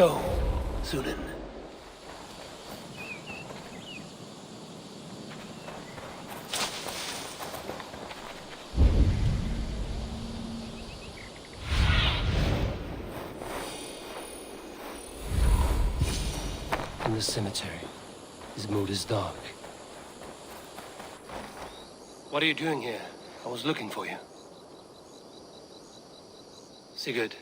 Go, Zulin. In the cemetery, his mood is dark. What are you doing here? I was looking for you. Sigurd.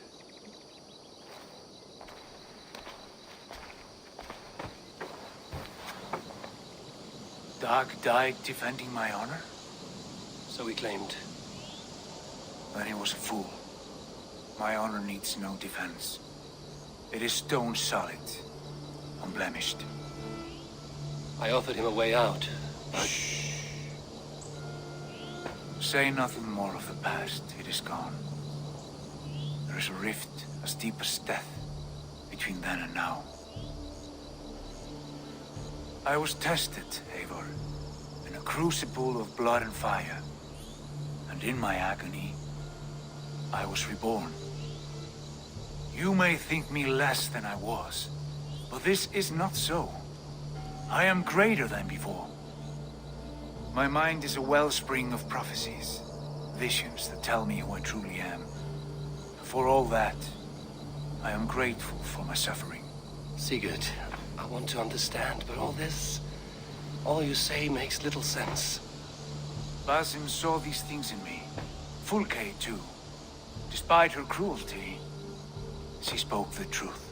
Dag died defending my honor? So he claimed. Then he was a fool. My honor needs no defense. It is stone solid, unblemished. I offered him a way out, but... Shh. Say nothing more of the past. It is gone. There is a rift as deep as death between then and now. I was tested, Eivor, in a crucible of blood and fire. And in my agony, I was reborn. You may think me less than I was, but this is not so. I am greater than before. My mind is a wellspring of prophecies, visions that tell me who I truly am. For all that, I am grateful for my suffering. Sigurd, I want to understand, but all you say makes little sense. Basim saw these things in me. Fulke, too. Despite her cruelty, she spoke the truth.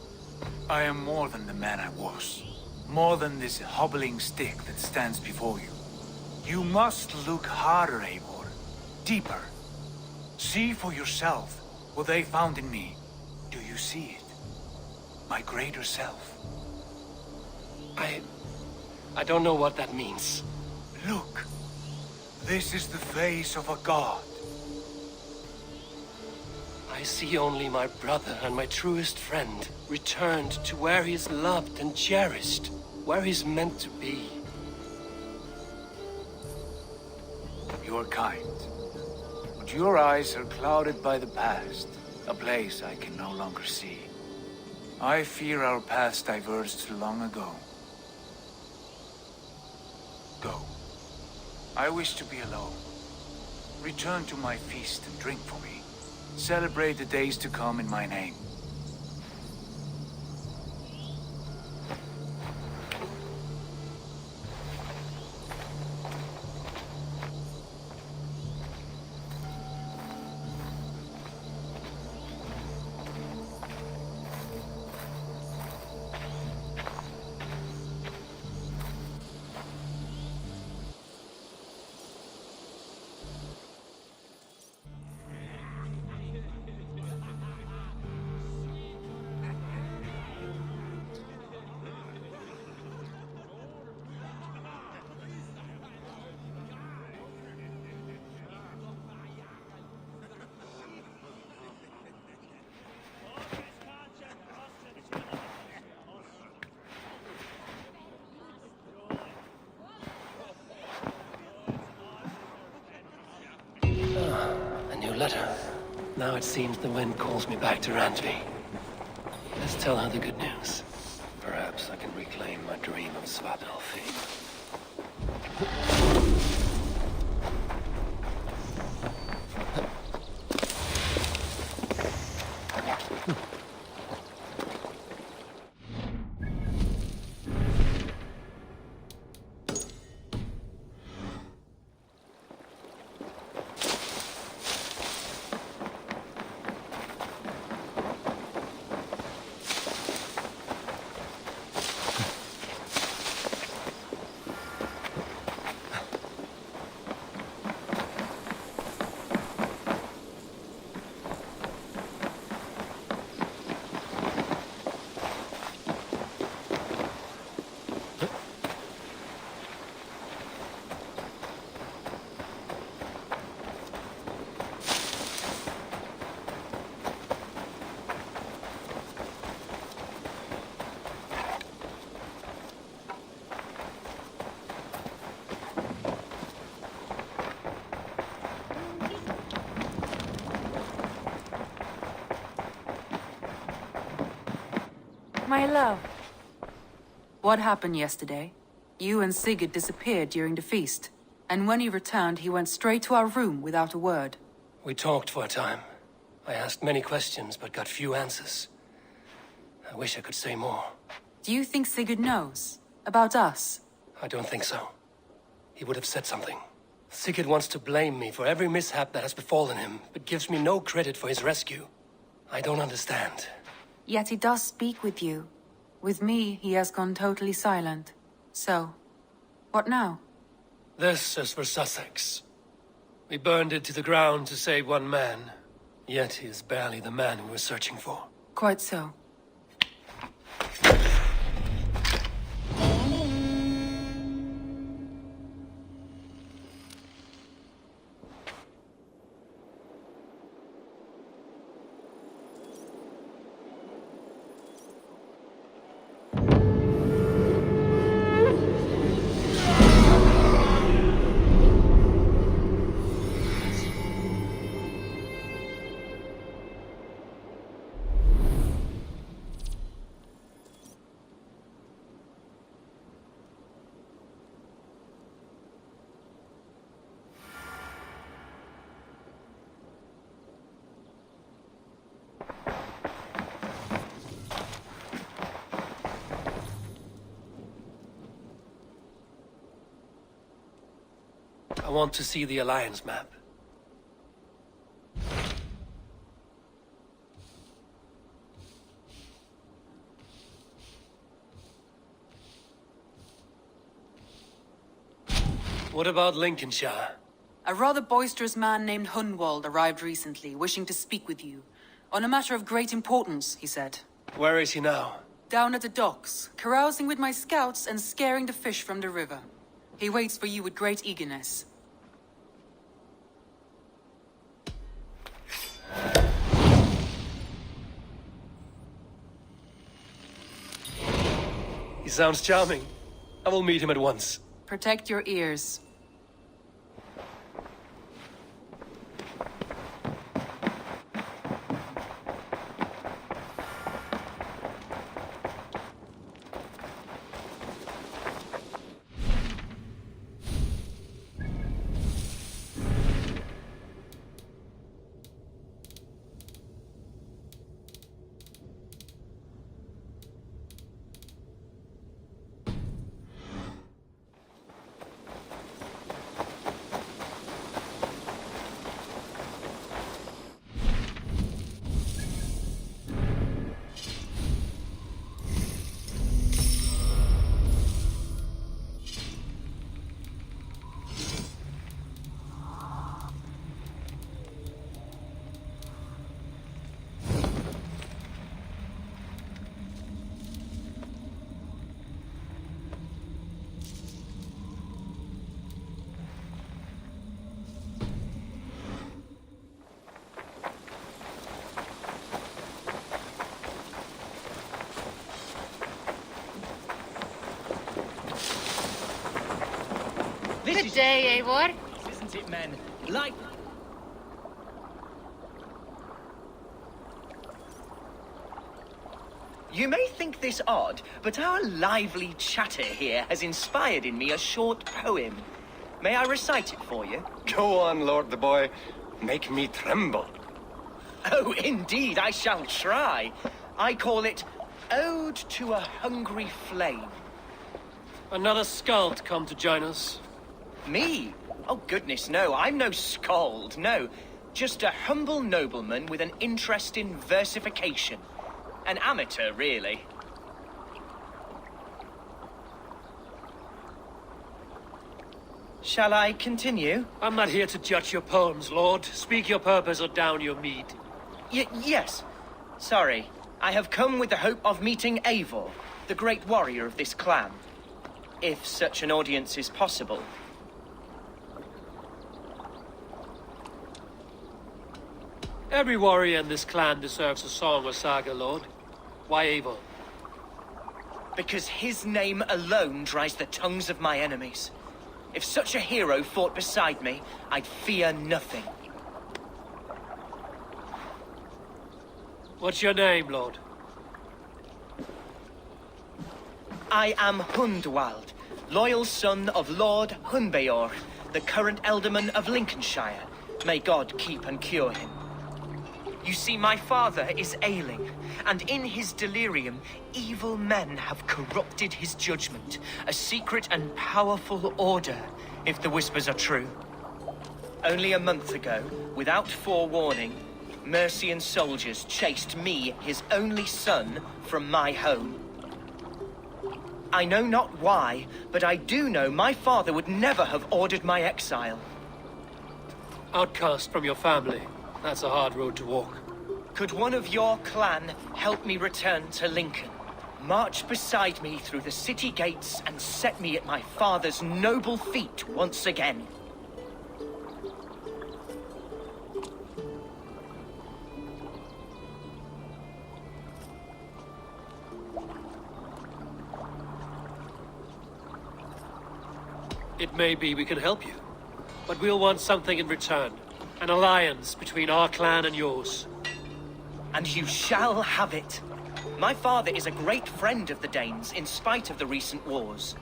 I am more than the man I was. More than this hobbling stick that stands before you. You must look harder, Eivor. Deeper. See for yourself what they found in me. Do you see it? My greater self. I don't know what that means. Look. This is the face of a god. I see only my brother and my truest friend returned to where he is loved and cherished, where he's meant to be. You're kind, but your eyes are clouded by the past, a place I can no longer see. I fear our paths diverged long ago. Go. I wish to be alone. Return to my feast and drink for me. Celebrate the days to come in my name. Letter. Now it seems the wind calls me back to Randvi. Let's tell her the good news. Perhaps I can reclaim my dream of Svartalfheim. My love. What happened yesterday? You and Sigurd disappeared during the feast, and when you returned, he went straight to our room without a word. We talked for a time. I asked many questions, but got few answers. I wish I could say more. Do you think Sigurd knows? About us? I don't think so. He would have said something. Sigurd wants to blame me for every mishap that has befallen him, but gives me no credit for his rescue. I don't understand. Yet he does speak with you. With me, he has gone totally silent. So, what now? This is for Sussex. We burned it to the ground to save one man. Yet he is barely the man we were searching for. Quite so. I want to see the Alliance map. What about Lincolnshire? A rather boisterous man named Hunwald arrived recently, wishing to speak with you. On a matter of great importance, he said. Where is he now? Down at the docks, carousing with my scouts and scaring the fish from the river. He waits for you with great eagerness. He sounds charming. I will meet him at once. Protect your ears. Good day, Eivor. Isn't it, men? Like... You may think this odd, but our lively chatter here has inspired in me a short poem. May I recite it for you? Go on, Lord the Boy. Make me tremble. Oh, indeed, I shall try. I call it Ode to a Hungry Flame. Another skald come to join us. Me? Oh, goodness, no. I'm no skald, no. Just a humble nobleman with an interest in versification. An amateur, really. Shall I continue? I'm not here to judge your poems, Lord. Speak your purpose or down your mead. Yes. Sorry. I have come with the hope of meeting Eivor, the great warrior of this clan. If such an audience is possible. Every warrior in this clan deserves a song or saga, Lord. Why Eivor? Because his name alone dries the tongues of my enemies. If such a hero fought beside me, I'd fear nothing. What's your name, Lord? I am Hundwald, loyal son of Lord Hunbeor, the current Elderman of Lincolnshire. May God keep and cure him. You see, my father is ailing, and in his delirium, evil men have corrupted his judgment. A secret and powerful order, if the whispers are true. Only a month ago, without forewarning, Mercian soldiers chased me, his only son, from my home. I know not why, but I do know my father would never have ordered my exile. Outcast from your family. That's a hard road to walk. Could one of your clan help me return to Lincoln? March beside me through the city gates and set me at my father's noble feet once again. It may be we can help you, but we'll want something in return. An alliance between our clan and yours. And you shall have it. My father is a great friend of the Danes, in spite of the recent wars.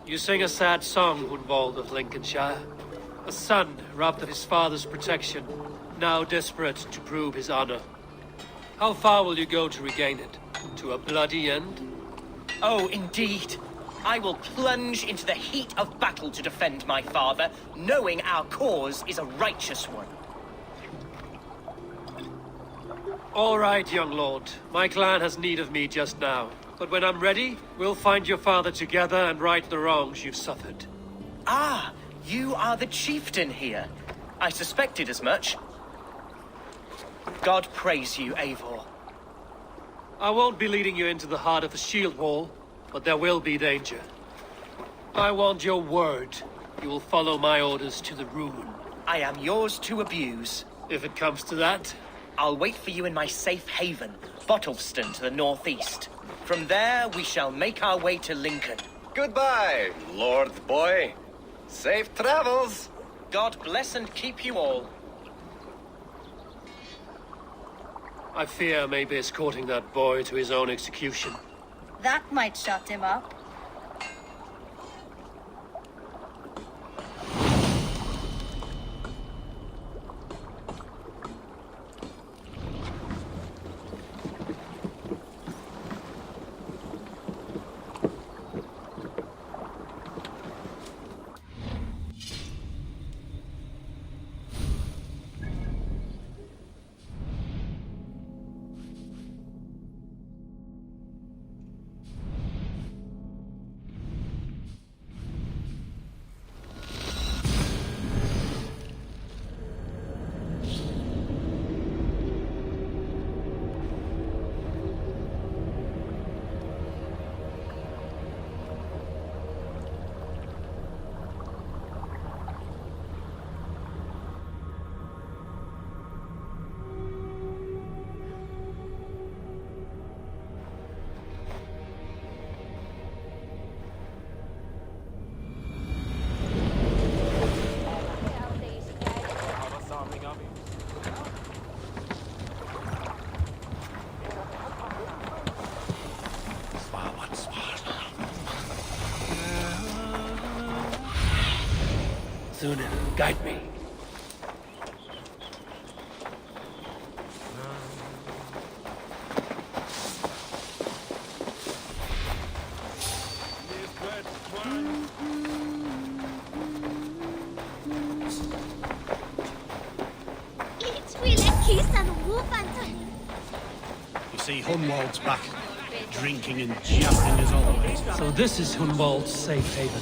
You sing a sad song, Hunwald of Lincolnshire. A son robbed of his father's protection, now desperate to prove his honor. How far will you go to regain it? To a bloody end? Oh, indeed. I will plunge into the heat of battle to defend my father, knowing our cause is a righteous one. All right, young lord. My clan has need of me just now. But when I'm ready, we'll find your father together and right the wrongs you've suffered. Ah, you are the chieftain here. I suspected as much. God praise you, Eivor. I won't be leading you into the heart of the shield wall, but there will be danger. I want your word. You will follow my orders to the ruin. I am yours to abuse. If it comes to that. I'll wait for you in my safe haven, Bottleston to the northeast. From there, we shall make our way to Lincoln. Goodbye, Lord Boy. Safe travels. God bless and keep you all. I fear I may be escorting that boy to his own execution. That might shut him up. Sunan, guide me. You see, Hunwald's back, drinking and jabbering as always. So this is Hunwald's safe haven.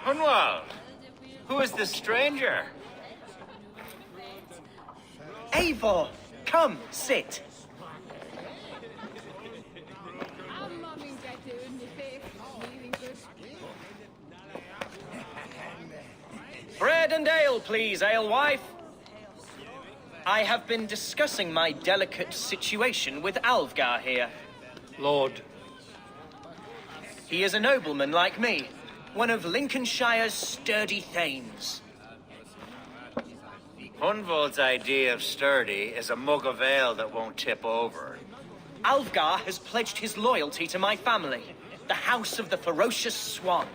Hunwald, who is this stranger? Eivor, come, sit. Bread and ale, please, alewife. I have been discussing my delicate situation with Alvgar here. Lord, He is a nobleman like me, one of Lincolnshire's sturdy thanes. Hunvold's idea of sturdy is a mug of ale that won't tip over. Alfgar has pledged his loyalty to my family, the House of the Ferocious Swan.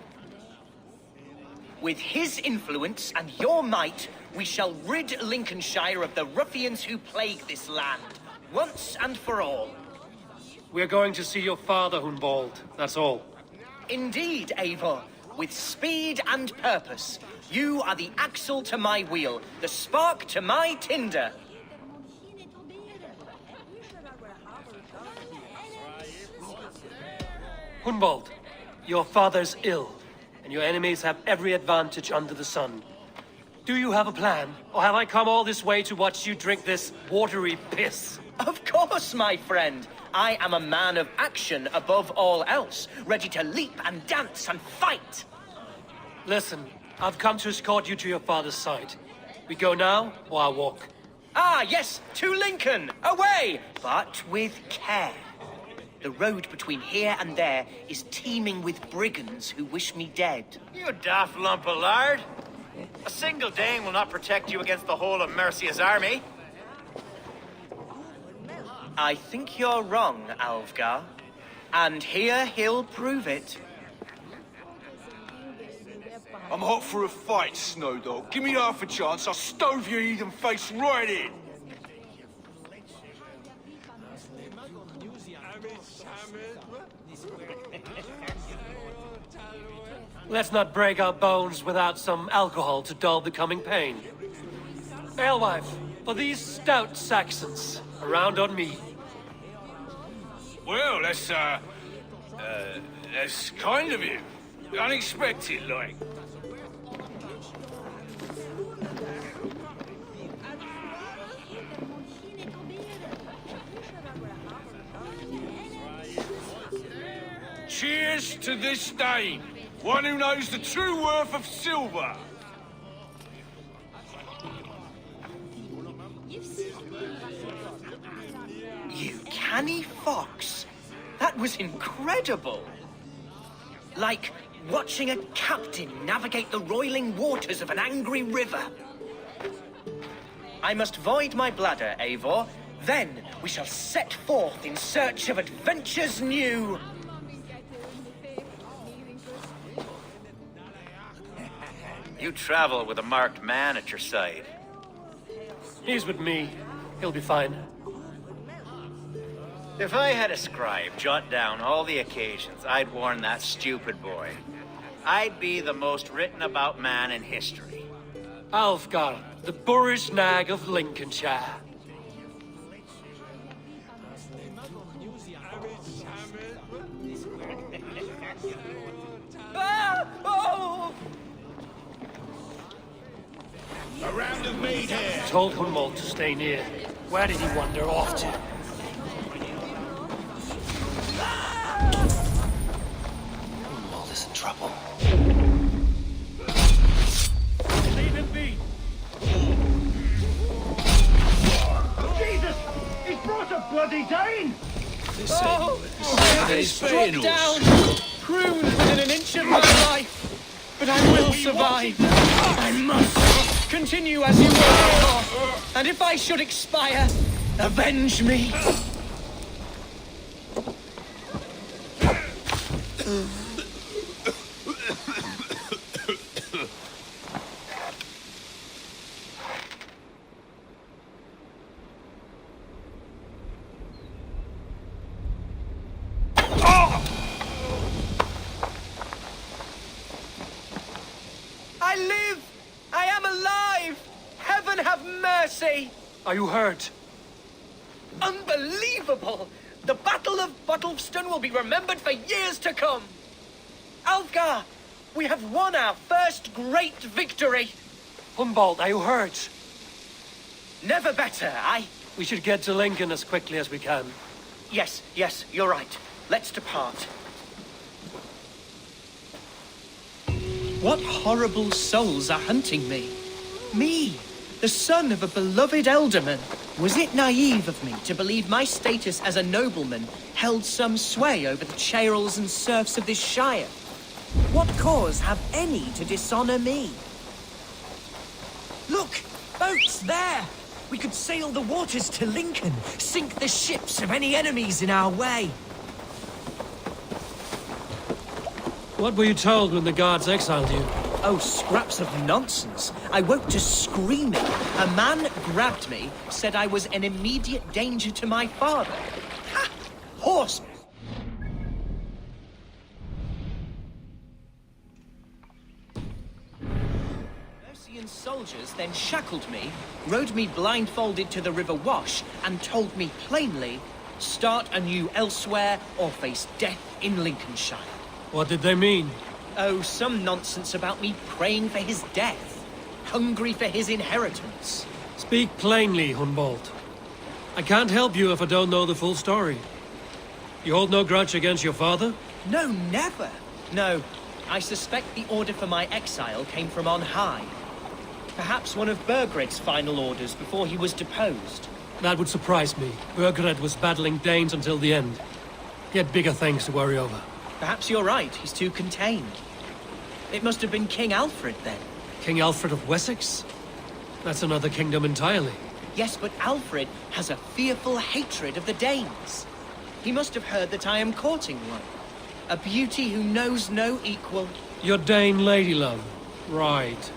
With his influence and your might, we shall rid Lincolnshire of the ruffians who plague this land, once and for all. We're going to see your father, Hunvold. That's all. Indeed, Eivor. With speed and purpose, you are the axle to my wheel, the spark to my tinder. Hunvold, your father's ill, and your enemies have every advantage under the sun. Do you have a plan, or have I come all this way to watch you drink this watery piss? Of course, my friend. I am a man of action above all else, ready to leap and dance and fight. Listen, I've come to escort you to your father's side. We go now, or I'll walk. Ah, yes, to Lincoln, away, but with care. The road between here and there is teeming with brigands who wish me dead. You daft lump of lard. A single Dane will not protect you against the whole of Mercia's army. I think you're wrong, Alfgar. And here he'll prove it. I'm hot for a fight, Snowdog. Give me half a chance, I'll stove your heathen face right in. Let's not break our bones without some alcohol to dull the coming pain. Alewife, for these stout Saxons, around on me. Well, that's kind of you. Unexpected, like. Cheers to this Dane, one who knows the true worth of silver. You canny fox. That was incredible. Like watching a captain navigate the roiling waters of an angry river. I must void my bladder, Eivor. Then we shall set forth in search of adventures new. You travel with a marked man at your side. He's with me. He'll be fine. If I had a scribe jot down all the occasions I'd warn that stupid boy, I'd be the most written about man in history. Alfgar, the boorish nag of Lincolnshire. Ah! Oh! A round of mead here. Told Hunvold to stay near. Where did he wander off to? Hunvold is in trouble. Leave him be! Jesus! He's brought a bloody Dane! Oh! I have been struck down, pruned within an inch of my life, but I will survive. I must continue as you were, and if I should expire, avenge me. I live! I am alive! Heaven have mercy! Are you hurt? Unbelievable! The Battle of Bottleston will be remembered for years to come! Alfgar, we have won our first great victory! Hunvold, are you hurt? Never better, We should get to Lincoln as quickly as we can. Yes, you're right. Let's depart. What horrible souls are hunting me? Me, the son of a beloved elderman. Was it naive of me to believe my status as a nobleman held some sway over the chairels and serfs of this shire? What cause have any to dishonor me? Look! Boats there! We could sail the waters to Lincoln, sink the ships of any enemies in our way. What were you told when the guards exiled you? Oh, scraps of nonsense. I woke to screaming. A man grabbed me, said I was an immediate danger to my father. Ha! Horsemen! Mercian soldiers then shackled me, rode me blindfolded to the River Wash, and told me plainly, start anew elsewhere or face death in Lincolnshire. What did they mean? Oh, some nonsense about me praying for his death, hungry for his inheritance. Speak plainly, Humboldt. I can't help you if I don't know the full story. You hold no grudge against your father? No, never. No, I suspect the order for my exile came from on high. Perhaps one of Burgred's final orders before he was deposed. That would surprise me. Burgred was battling Danes until the end. He had bigger things to worry over. Perhaps you're right, he's too contained. It must have been King Alfred then. King Alfred of Wessex? That's another kingdom entirely. Yes, but Alfred has a fearful hatred of the Danes. He must have heard that I am courting one. A beauty who knows no equal. Your Dane lady love. Right.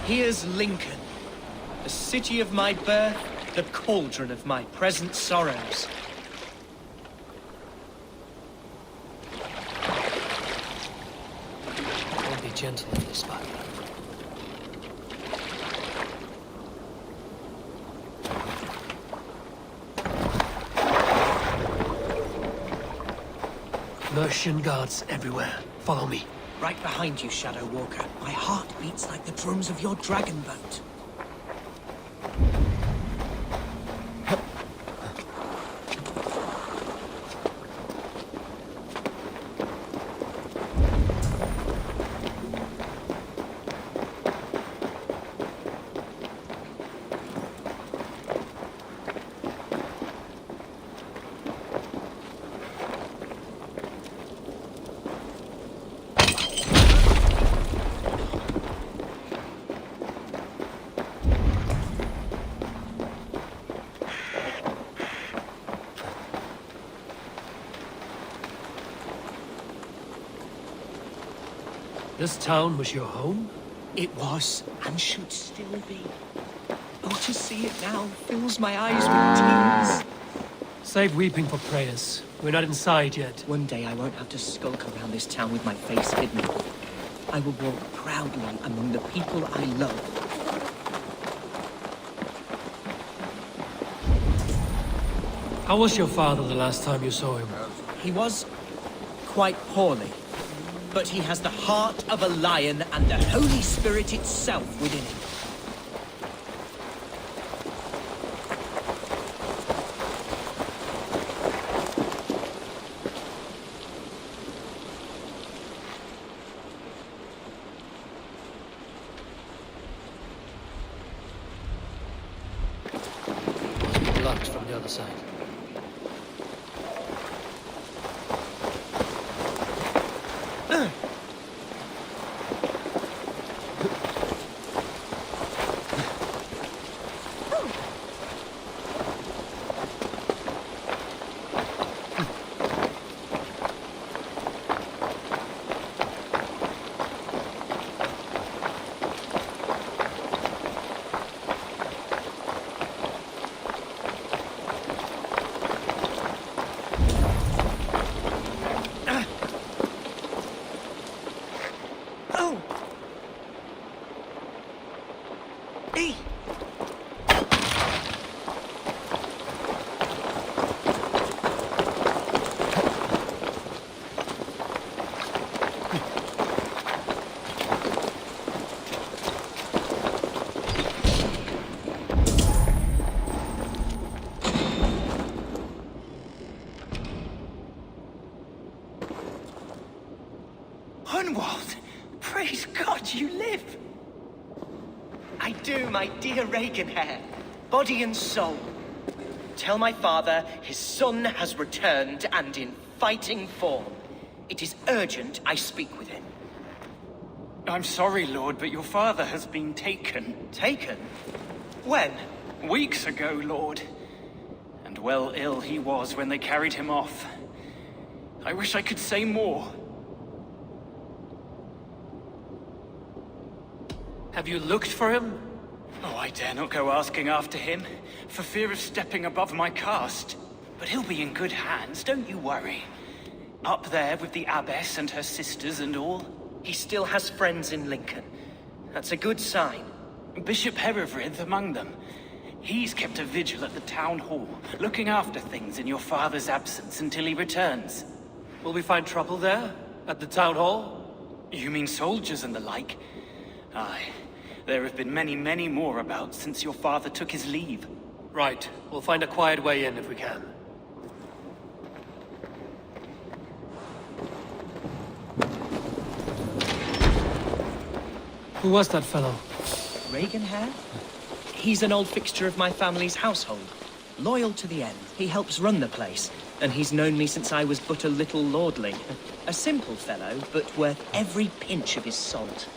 Here's Lincoln, the city of my birth, the cauldron of my present sorrows. Don't be gentle in this battle. Mercian guards everywhere. Follow me. Right behind you, Shadow Walker. My heart beats like the drums of your dragon boat. This town was your home? It was, and should still be. Oh, to see it now fills my eyes with tears. Save weeping for prayers. We're not inside yet. One day I won't have to skulk around this town with my face hidden. I will walk proudly among the people I love. How was your father the last time you saw him? He was quite poorly. But he has the heart of a lion and the Holy Spirit itself within him. Locked from the other side. Hunwald, praise God you live. I do, my dear Regenhair, body and soul. Tell my father his son has returned and in fighting form. It is urgent I speak with him. I'm sorry, Lord, but your father has been taken. Taken? When? Weeks ago, Lord. And well ill he was when they carried him off. I wish I could say more. Have you looked for him? Oh, I dare not go asking after him, for fear of stepping above my caste. But he'll be in good hands, don't you worry. Up there with the abbess and her sisters and all. He still has friends in Lincoln. That's a good sign. Bishop Herefrith among them. He's kept a vigil at the town hall, looking after things in your father's absence until he returns. Will we find trouble there? At the town hall? You mean soldiers and the like? Aye. There have been many, many more about since your father took his leave. Right. We'll find a quiet way in if we can. Who was that fellow? Regenhair? He's an old fixture of my family's household. Loyal to the end. He helps run the place, and he's known me since I was but a little lordling. A simple fellow, but worth every pinch of his salt.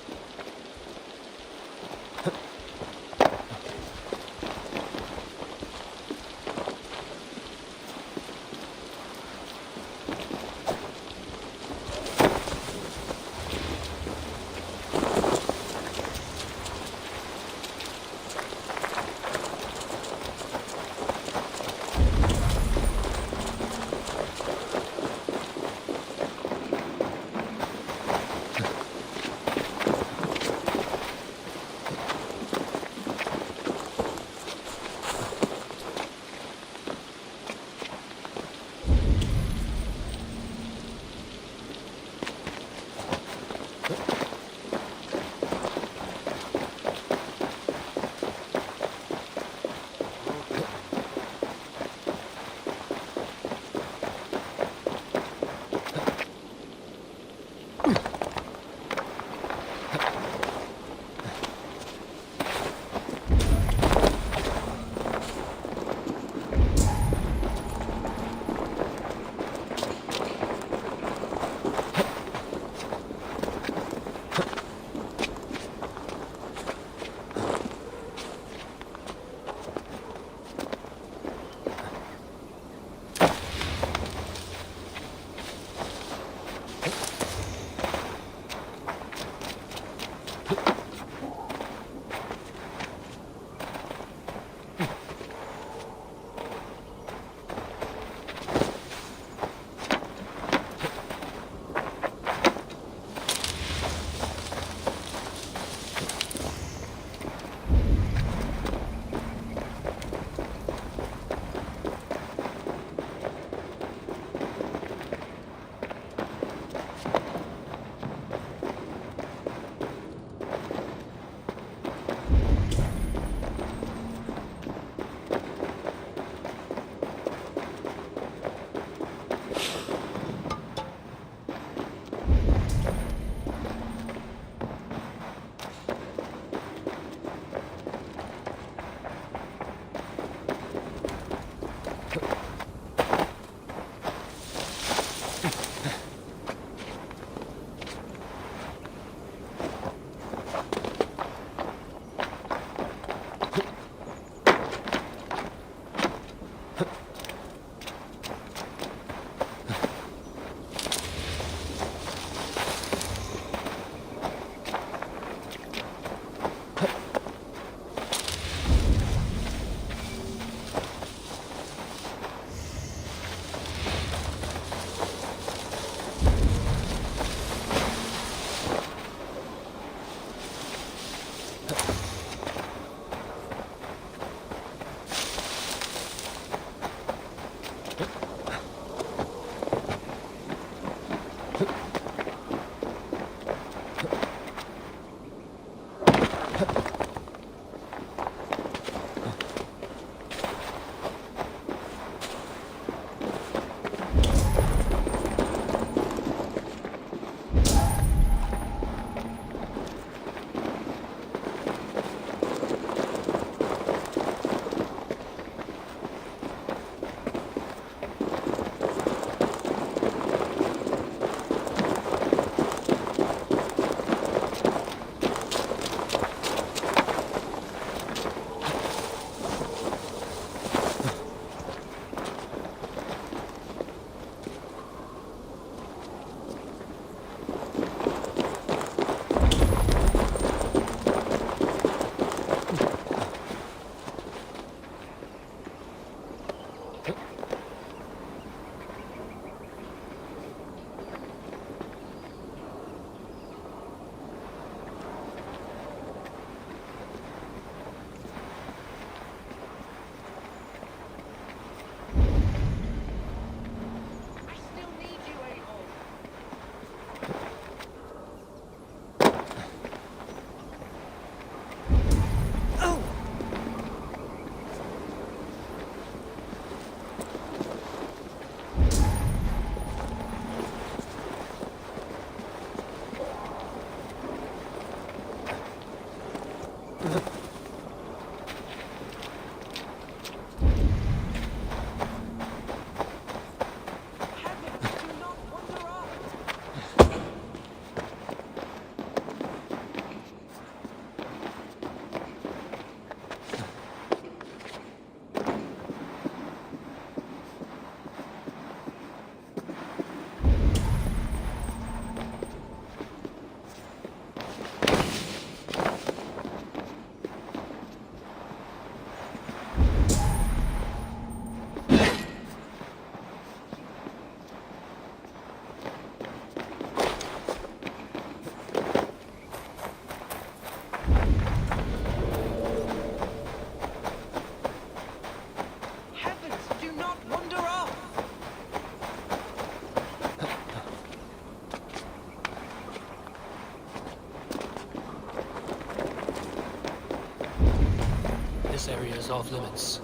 is off limits.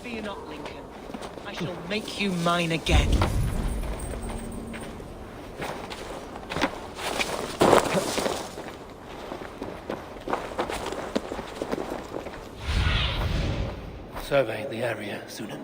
Fear not, Lincoln. I shall make you mine again. Survey the area, Sunan.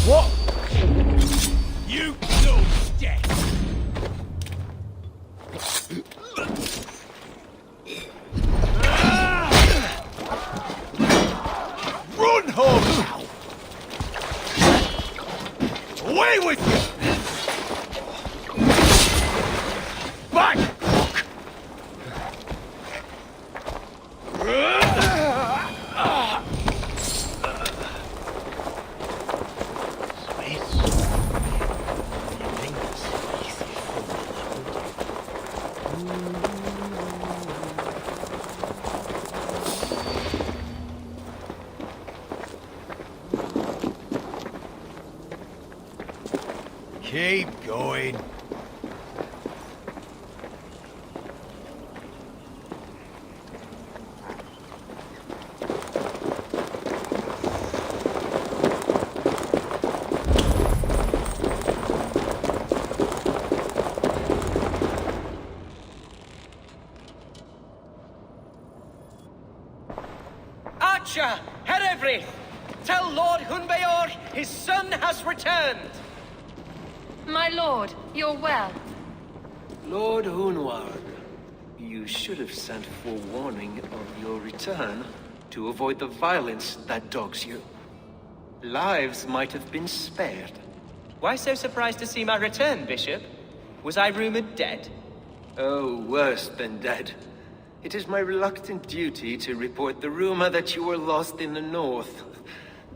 What? You no death! Run home! Away with you! Back! Keep going. Archer, Herevri, tell Lord Hunbeor his son has returned. My lord, you're well. Lord Hunward, you should have sent forewarning of your return to avoid the violence that dogs you. Lives might have been spared. Why so surprised to see my return, Bishop? Was I rumored dead? Oh, worse than dead. It is my reluctant duty to report the rumor that you were lost in the north,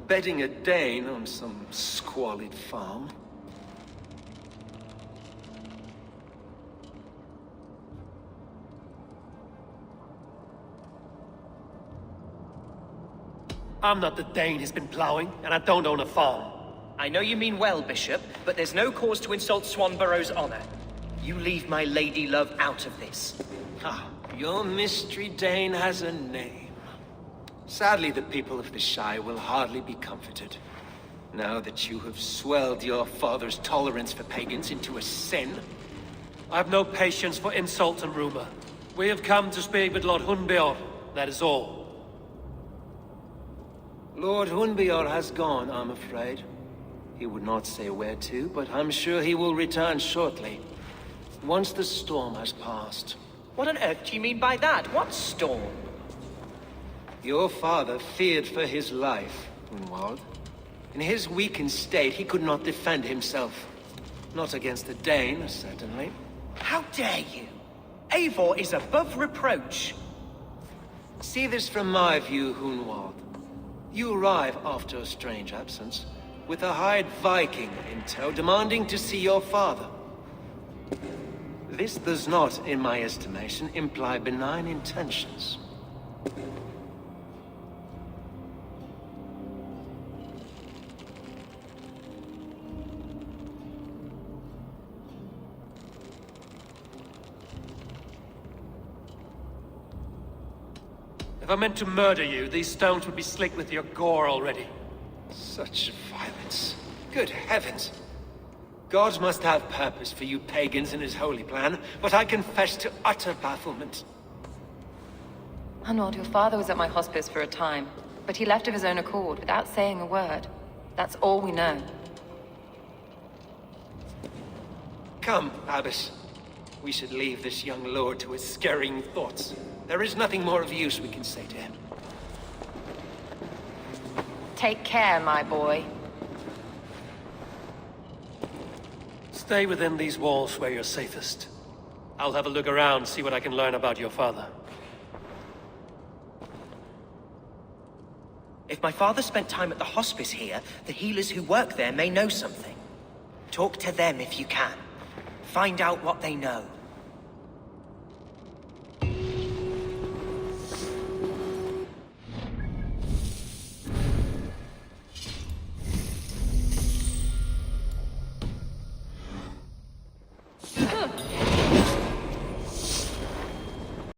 bedding a Dane on some squalid farm. I'm not the Dane he's been plowing, and I don't own a farm. I know you mean well, Bishop, but there's no cause to insult Swanborough's honor. You leave my lady love out of this. Ah, your mystery Dane has a name. Sadly, the people of the Shire will hardly be comforted. Now that you have swelled your father's tolerance for pagans into a sin. I've no patience for insult and rumor. We have come to speak with Lord Hunbeor, that is all. Lord Hunbeor has gone, I'm afraid. He would not say where to, but I'm sure he will return shortly. Once the storm has passed. What on earth do you mean by that? What storm? Your father feared for his life, Hunwald. In his weakened state, he could not defend himself. Not against the Dane, certainly. How dare you? Eivor is above reproach. See this from my view, Hunwald. You arrive after a strange absence, with a hired Viking in tow demanding to see your father. This does not, in my estimation, imply benign intentions. If I meant to murder you, these stones would be slick with your gore already. Such violence. Good heavens. God must have purpose for you pagans in his holy plan, but I confess to utter bafflement. Arnold, your father was at my hospice for a time, but he left of his own accord without saying a word. That's all we know. Come, Abbess. We should leave this young lord to his scurrying thoughts. There is nothing more of use we can say to him. Take care, my boy. Stay within these walls where you're safest. I'll have a look around, see what I can learn about your father. If my father spent time at the hospice here, the healers who work there may know something. Talk to them if you can. Find out what they know.